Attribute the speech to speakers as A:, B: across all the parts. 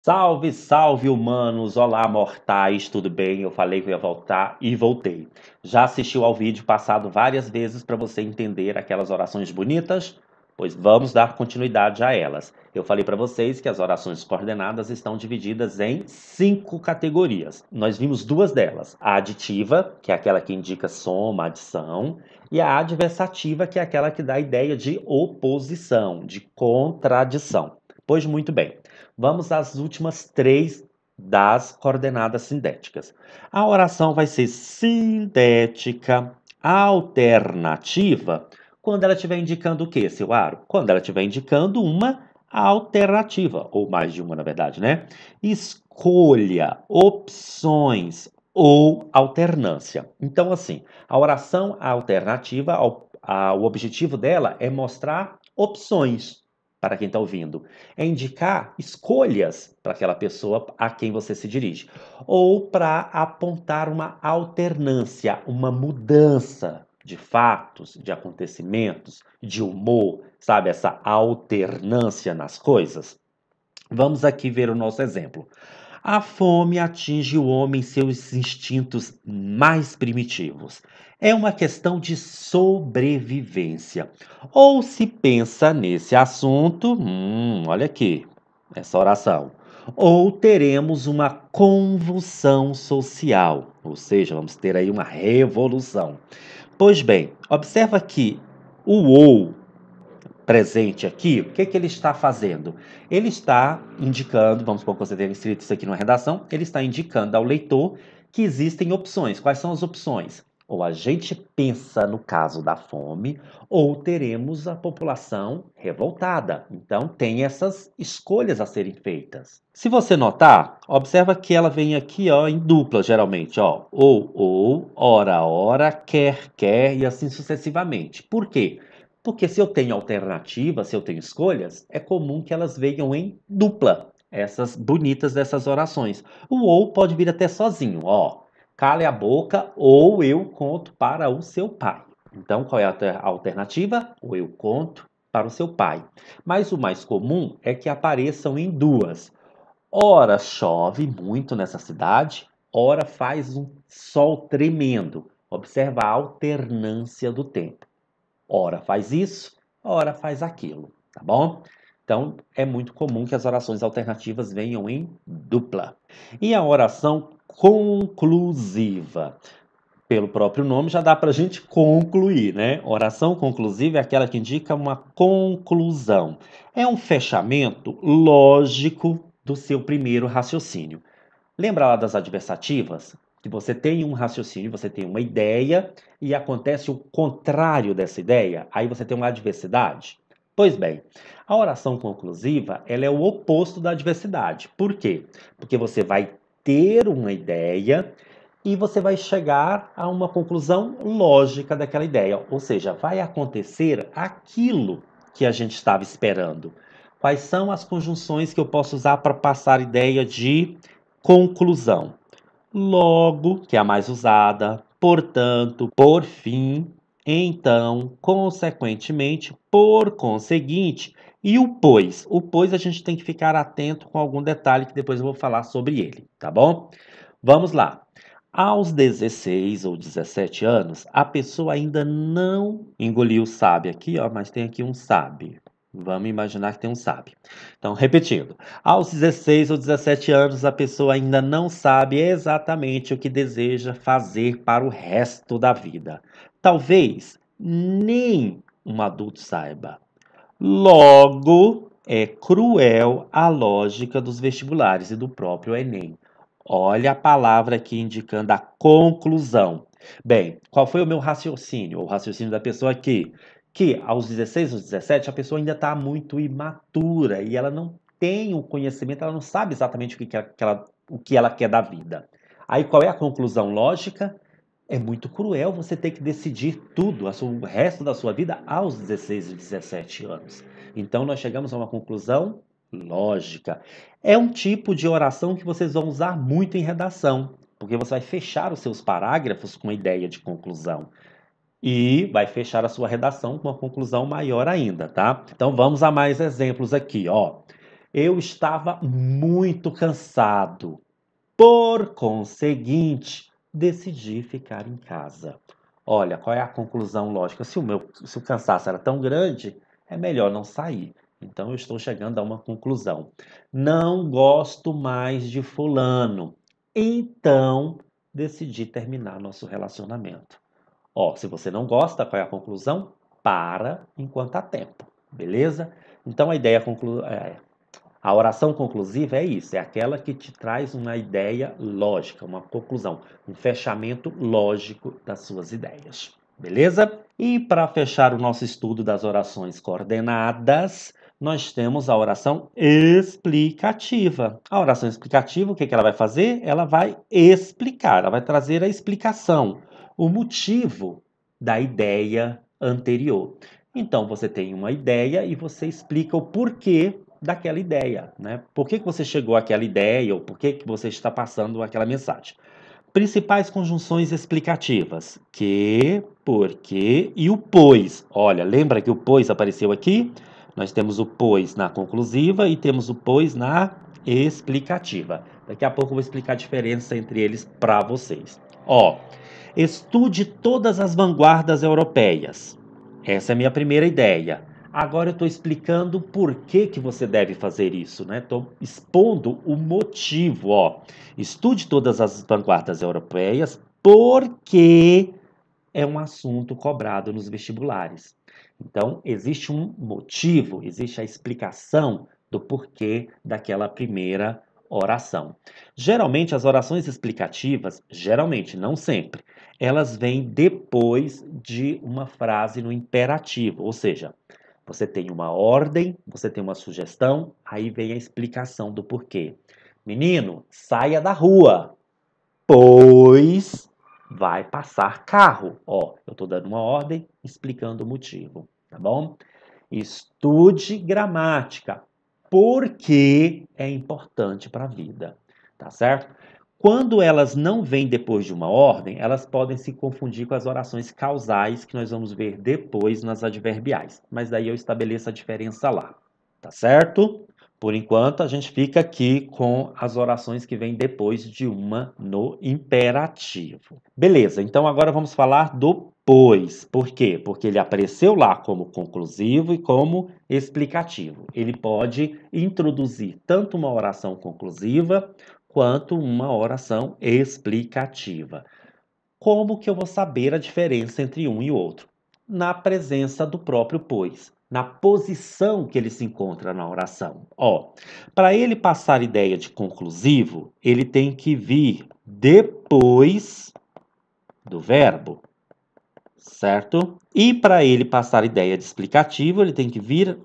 A: Salve, salve, humanos! Olá, mortais, tudo bem? Eu falei que eu ia voltar e voltei. Já assistiu ao vídeo passado várias vezes para você entender aquelas orações bonitas? Pois vamos dar continuidade a elas. Eu falei para vocês que as orações coordenadas estão divididas em 5 categorias. Nós vimos duas delas: a aditiva, que é aquela que indica soma, adição, e a adversativa, que é aquela que dá a ideia de oposição, de contradição. Pois muito bem. Vamos às últimas três das coordenadas sindéticas. A oração vai ser sindética alternativa quando ela estiver indicando o quê, seu Aro? Quando ela estiver indicando uma alternativa, ou mais de uma, na verdade, né? Escolha, opções ou alternância. Então, assim, a oração alternativa, o objetivo dela é mostrar opções para quem está ouvindo, é indicar escolhas para aquela pessoa a quem você se dirige, ou para apontar uma alternância, uma mudança de fatos, de acontecimentos, de humor, sabe, essa alternância nas coisas. Vamos aqui ver o nosso exemplo. A fome atinge o homem em seus instintos mais primitivos. É uma questão de sobrevivência. Ou se pensa nesse assunto, olha aqui, essa oração. Ou teremos uma convulsão social, ou seja, vamos ter aí uma revolução. Pois bem, observa que o ou presente aqui, o que ele está fazendo? Ele está indicando, vamos supor que você tenha escrito isso aqui numa redação, ele está indicando ao leitor que existem opções. Quais são as opções? Ou a gente pensa no caso da fome, ou teremos a população revoltada. Então, tem essas escolhas a serem feitas. Se você notar, observa que ela vem aqui, ó, em dupla, geralmente, ó, ou, ora, quer, e assim sucessivamente. Por quê? Porque se eu tenho alternativas, se eu tenho escolhas, é comum que elas venham em dupla, essas bonitas dessas orações. O ou pode vir até sozinho, ó. Cale a boca ou eu conto para o seu pai. Então, qual é a alternativa? Ou eu conto para o seu pai. Mas o mais comum é que apareçam em duas. Ora chove muito nessa cidade, ora faz um sol tremendo. Observa a alternância do tempo. Ora faz isso, ora faz aquilo, tá bom? Então, é muito comum que as orações alternativas venham em dupla. E a oração conclusiva? Pelo próprio nome já dá para a gente concluir, né? Oração conclusiva é aquela que indica uma conclusão. É um fechamento lógico do seu primeiro raciocínio. Lembra lá das adversativas? Que você tem um raciocínio, você tem uma ideia e acontece o contrário dessa ideia, aí você tem uma adversidade. Pois bem, a oração conclusiva, ela é o oposto da adversidade. Por quê? Porque você vai ter uma ideia e você vai chegar a uma conclusão lógica daquela ideia, ou seja, vai acontecer aquilo que a gente estava esperando. Quais são as conjunções que eu posso usar para passar a ideia de conclusão? Logo, que é a mais usada, portanto, por fim, então, consequentemente, por conseguinte, e o pois. O pois a gente tem que ficar atento com algum detalhe que depois eu vou falar sobre ele, tá bom? Vamos lá. Aos 16 ou 17 anos, a pessoa ainda não engoliu o sabe aqui, ó, mas tem aqui um sabe. Vamos imaginar que tem um sabe. Então, repetindo. Aos 16 ou 17 anos, a pessoa ainda não sabe exatamente o que deseja fazer para o resto da vida. Talvez nem um adulto saiba. Logo, é cruel a lógica dos vestibulares e do próprio Enem. Olha a palavra aqui indicando a conclusão. Bem, qual foi o meu raciocínio? O raciocínio da pessoa aqui, que aos 16 ou 17 a pessoa ainda está muito imatura e ela não tem o conhecimento, ela não sabe exatamente o que ela quer da vida. Aí qual é a conclusão lógica? É muito cruel você ter que decidir tudo, o resto da sua vida, aos 16 e 17 anos. Então, nós chegamos a uma conclusão lógica. É um tipo de oração que vocês vão usar muito em redação, porque você vai fechar os seus parágrafos com a ideia de conclusão. E vai fechar a sua redação com uma conclusão maior ainda, tá? Então, vamos a mais exemplos aqui, ó. Eu estava muito cansado. Por conseguinte, decidi ficar em casa. Olha, qual é a conclusão lógica? Se o cansaço era tão grande, é melhor não sair. Então eu estou chegando a uma conclusão. Não gosto mais de fulano. Então decidi terminar nosso relacionamento. Ó, se você não gosta, qual é a conclusão? Para enquanto há tempo, beleza? Então a oração conclusiva é isso, é aquela que te traz uma ideia lógica, uma conclusão, um fechamento lógico das suas ideias, beleza? E para fechar o nosso estudo das orações coordenadas, nós temos a oração explicativa. A oração explicativa, o que ela vai fazer? Ela vai explicar, ela vai trazer a explicação, o motivo da ideia anterior. Então, você tem uma ideia e você explica o porquê daquela ideia, né? Por que você chegou àquela ideia ou por que você está passando aquela mensagem? Principais conjunções explicativas: que, porque e o pois. Olha, lembra que o pois apareceu aqui? Nós temos o pois na conclusiva e temos o pois na explicativa. Daqui a pouco eu vou explicar a diferença entre eles para vocês. Ó, estude todas as vanguardas europeias. Essa é a minha primeira ideia. Agora eu estou explicando por que você deve fazer isso, né? Estou expondo o motivo, ó. Estude todas as vanguardas europeias porque é um assunto cobrado nos vestibulares. Então, existe um motivo, existe a explicação do porquê daquela primeira oração. Geralmente, as orações explicativas, geralmente, não sempre, elas vêm depois de uma frase no imperativo, ou seja, você tem uma ordem, você tem uma sugestão, aí vem a explicação do porquê. Menino, saia da rua, pois vai passar carro. Ó, eu estou dando uma ordem explicando o motivo, tá bom? Estude gramática, porque é importante para a vida, tá certo? Quando elas não vêm depois de uma ordem, elas podem se confundir com as orações causais que nós vamos ver depois nas adverbiais. Mas daí eu estabeleço a diferença lá, tá certo? Por enquanto, a gente fica aqui com as orações que vêm depois de uma no imperativo. Beleza, então agora vamos falar do pois. Por quê? Porque ele apareceu lá como conclusivo e como explicativo. Ele pode introduzir tanto uma oração conclusiva quanto uma oração explicativa. Como que eu vou saber a diferença entre um e outro? Na presença do próprio pois, na posição que ele se encontra na oração. Ó, para ele passar ideia de conclusivo, ele tem que vir depois do verbo, certo? E para ele passar ideia de explicativo, ele tem que vir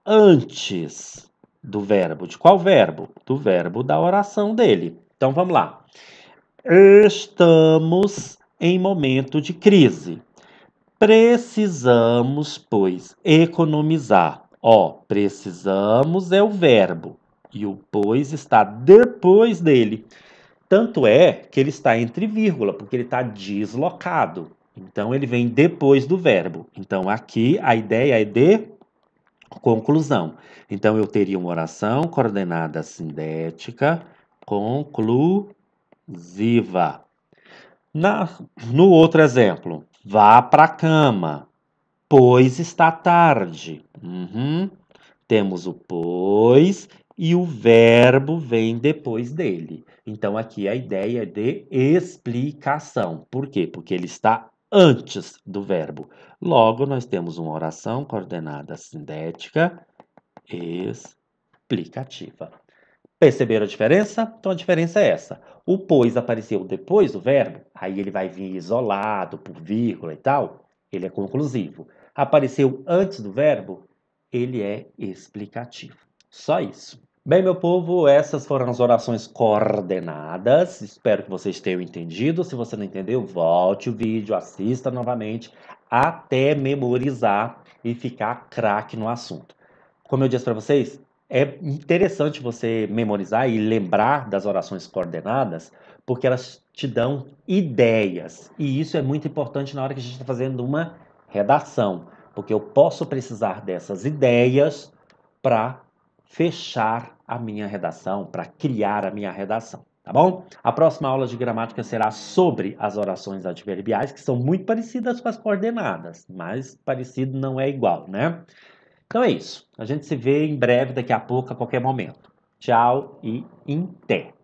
A: antes do verbo. De qual verbo? Do verbo da oração dele. Então vamos lá. Estamos em momento de crise. Precisamos, pois, economizar. Ó, precisamos é o verbo e o pois está depois dele. Tanto é que ele está entre vírgula, porque ele está deslocado. Então ele vem depois do verbo. Então aqui a ideia é de conclusão. Então eu teria uma oração coordenada sindética conclusiva. No outro exemplo, vá para a cama, pois está tarde. Temos o pois e o verbo vem depois dele. Então aqui a ideia é de explicação. Por quê? Porque ele está antes do verbo. Logo, nós temos uma oração coordenada sindética explicativa. Perceberam a diferença? Então a diferença é essa. O pois apareceu depois do verbo, aí ele vai vir isolado por vírgula e tal, ele é conclusivo. Apareceu antes do verbo, ele é explicativo. Só isso. Bem, meu povo, essas foram as orações coordenadas. Espero que vocês tenham entendido. Se você não entendeu, volte o vídeo, assista novamente até memorizar e ficar craque no assunto. Como eu disse para vocês, é interessante você memorizar e lembrar das orações coordenadas, porque elas te dão ideias. E isso é muito importante na hora que a gente está fazendo uma redação, porque eu posso precisar dessas ideias para fechar a minha redação, para criar a minha redação, tá bom? A próxima aula de gramática será sobre as orações adverbiais, que são muito parecidas com as coordenadas, mas parecido não é igual, né? Então é isso. A gente se vê em breve, daqui a pouco, a qualquer momento. Tchau e até!